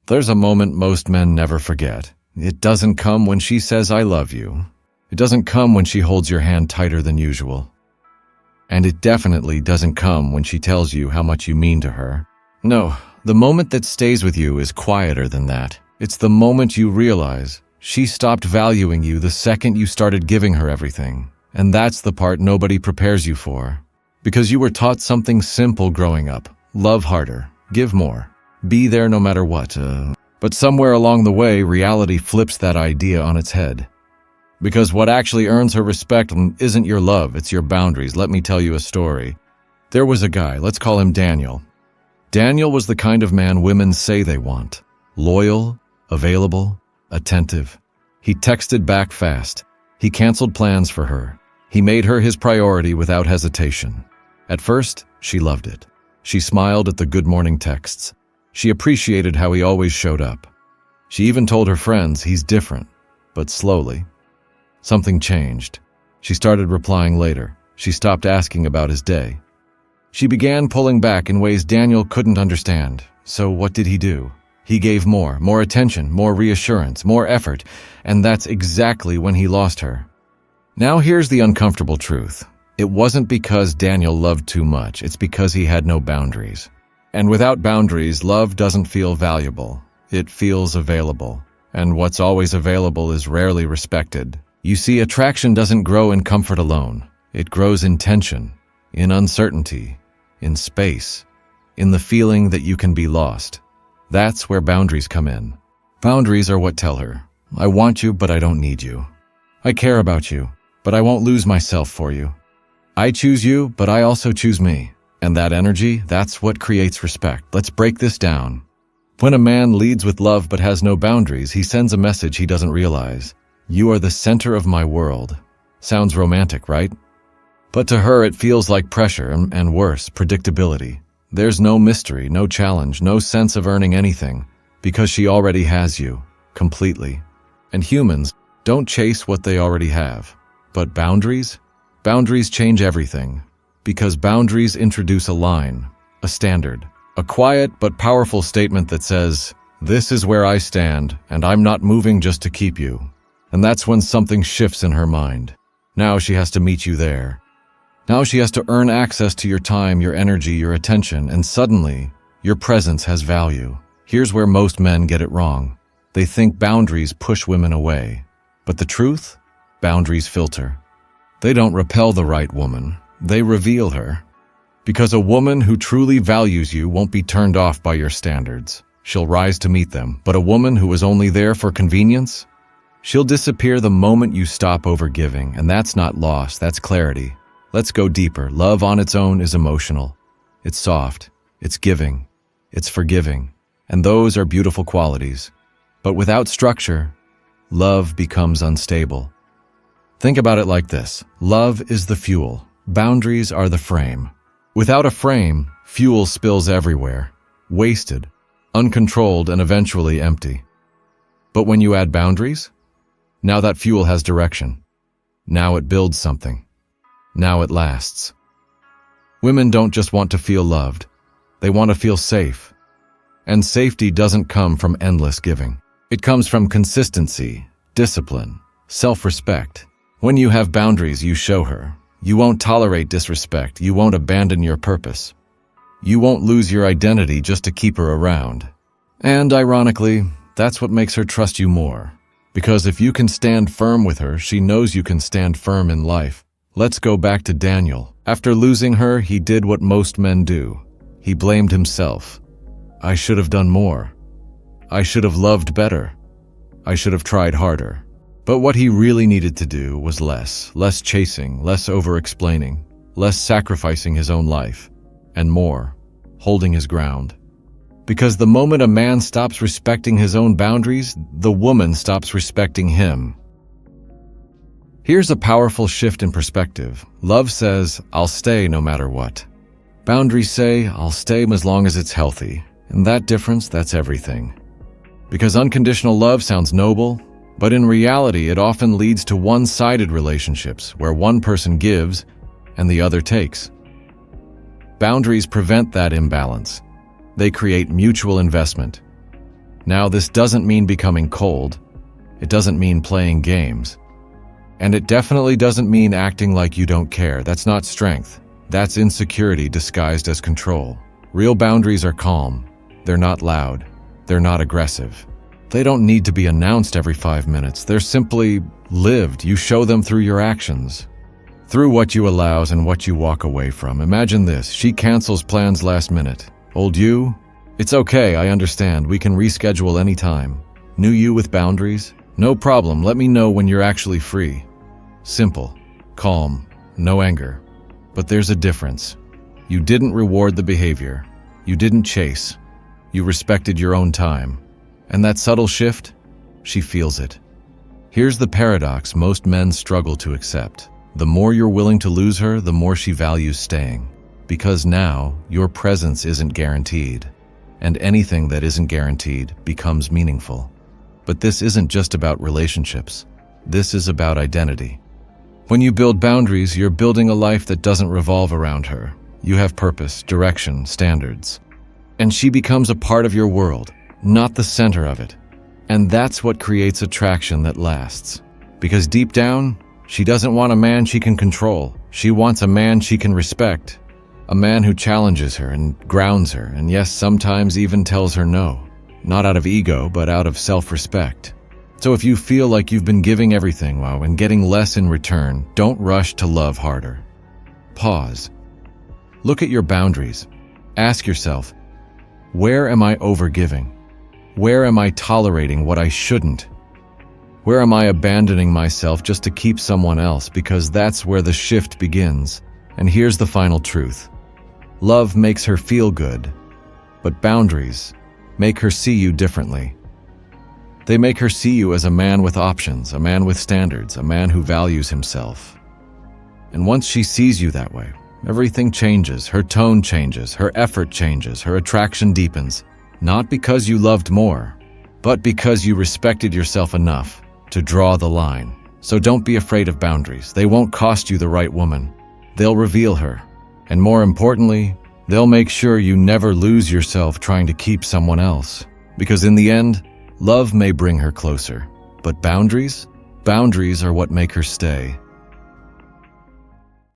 There's a moment most men never forget. It doesn't come when she says, "I love you." It doesn't come when she holds your hand tighter than usual. And it definitely doesn't come when she tells you how much you mean to her. No, the moment that stays with you is quieter than that. It's the moment you realize she stopped valuing you the second you started giving her everything. And that's the part nobody prepares you for. Because you were taught something simple growing up. Love harder, give more, be there no matter what. But somewhere along the way, reality flips that idea on its head. Because what actually earns her respect isn't your love, it's your boundaries. Let me tell you a story. There was a guy, let's call him Daniel. Daniel was the kind of man women say they want. Loyal, available, attentive. He texted back fast. He canceled plans for her. He made her his priority without hesitation. At first, she loved it. She smiled at the good morning texts. She appreciated how he always showed up. She even told her friends he's different, but slowly. Something changed. She started replying later. She stopped asking about his day. She began pulling back in ways Daniel couldn't understand. So what did he do? He gave more attention, more reassurance, more effort, and that's exactly when he lost her. Now here's the uncomfortable truth. It wasn't because Daniel loved too much, it's because he had no boundaries. And without boundaries, love doesn't feel valuable. It feels available. And what's always available is rarely respected. You see, attraction doesn't grow in comfort alone. It grows in tension, in uncertainty, in space, in the feeling that you can be lost. That's where boundaries come in. Boundaries are what tell her, I want you, but I don't need you. I care about you, but I won't lose myself for you. I choose you, but I also choose me. And that energy, that's what creates respect. Let's break this down. When a man leads with love but has no boundaries, he sends a message he doesn't realize. You are the center of my world. Sounds romantic, right? But to her, it feels like pressure and worse, predictability. There's no mystery, no challenge, no sense of earning anything, because she already has you, completely. And humans don't chase what they already have. But boundaries? Boundaries change everything. Because boundaries introduce a line, a standard, a quiet but powerful statement that says, this is where I stand, and I'm not moving just to keep you. And that's when something shifts in her mind. Now she has to meet you there. Now she has to earn access to your time, your energy, your attention, and suddenly, your presence has value. Here's where most men get it wrong. They think boundaries push women away. But the truth? Boundaries filter. They don't repel the right woman. They reveal her. Because a woman who truly values you won't be turned off by your standards. She'll rise to meet them. But a woman who is only there for convenience? She'll disappear the moment you stop overgiving, and that's not loss, that's clarity. Let's go deeper. Love on its own is emotional. It's soft, it's giving, it's forgiving, and those are beautiful qualities. But without structure, love becomes unstable. Think about it like this. Love is the fuel. Boundaries are the frame. Without a frame, fuel spills everywhere, wasted, uncontrolled, and eventually empty. But when you add boundaries, now that fuel has direction. Now it builds something. Now it lasts. Women don't just want to feel loved. They want to feel safe. And safety doesn't come from endless giving. It comes from consistency, discipline, self-respect. When you have boundaries, you show her. You won't tolerate disrespect. You won't abandon your purpose. You won't lose your identity just to keep her around. And ironically, that's what makes her trust you more. Because if you can stand firm with her, she knows you can stand firm in life. Let's go back to Daniel. After losing her, he did what most men do. He blamed himself. I should have done more. I should have loved better. I should have tried harder. But what he really needed to do was less chasing, less over-explaining, less sacrificing his own life, and more, holding his ground. Because the moment a man stops respecting his own boundaries, the woman stops respecting him. Here's a powerful shift in perspective. Love says, I'll stay no matter what. Boundaries say, I'll stay as long as it's healthy. And that difference, that's everything. Because unconditional love sounds noble, but in reality, it often leads to one-sided relationships where one person gives and the other takes. Boundaries prevent that imbalance. They create mutual investment. Now, this doesn't mean becoming cold. It doesn't mean playing games. And it definitely doesn't mean acting like you don't care. That's not strength. That's insecurity disguised as control. Real boundaries are calm. They're not loud. They're not aggressive. They don't need to be announced every 5 minutes. They're simply lived. You show them through your actions, through what you allow and what you walk away from. Imagine this. She cancels plans last minute. Old you? It's okay, I understand. We can reschedule anytime. New you with boundaries? No problem. Let me know when you're actually free. Simple, calm, no anger. But there's a difference. You didn't reward the behavior. You didn't chase. You respected your own time. And that subtle shift? She feels it. Here's the paradox most men struggle to accept. The more you're willing to lose her, the more she values staying. Because now, your presence isn't guaranteed. And anything that isn't guaranteed becomes meaningful. But this isn't just about relationships. This is about identity. When you build boundaries, you're building a life that doesn't revolve around her. You have purpose, direction, standards. And she becomes a part of your world, not the center of it. And that's what creates attraction that lasts. Because deep down, she doesn't want a man she can control. She wants a man she can respect. A man who challenges her and grounds her, and yes, sometimes even tells her no. Not out of ego, but out of self-respect. So if you feel like you've been giving everything, and getting less in return, don't rush to love harder. Pause. Look at your boundaries. Ask yourself, where am I overgiving? Where am I tolerating what I shouldn't? Where am I abandoning myself just to keep someone else? Because that's where the shift begins. And here's the final truth. Love makes her feel good, but boundaries make her see you differently. They make her see you as a man with options, a man with standards, a man who values himself. And once she sees you that way, everything changes, her tone changes, her effort changes, her attraction deepens. Not because you loved more, but because you respected yourself enough to draw the line. So don't be afraid of boundaries. They won't cost you the right woman. They'll reveal her. And more importantly, they'll make sure you never lose yourself trying to keep someone else. Because in the end, love may bring her closer. But boundaries are what make her stay.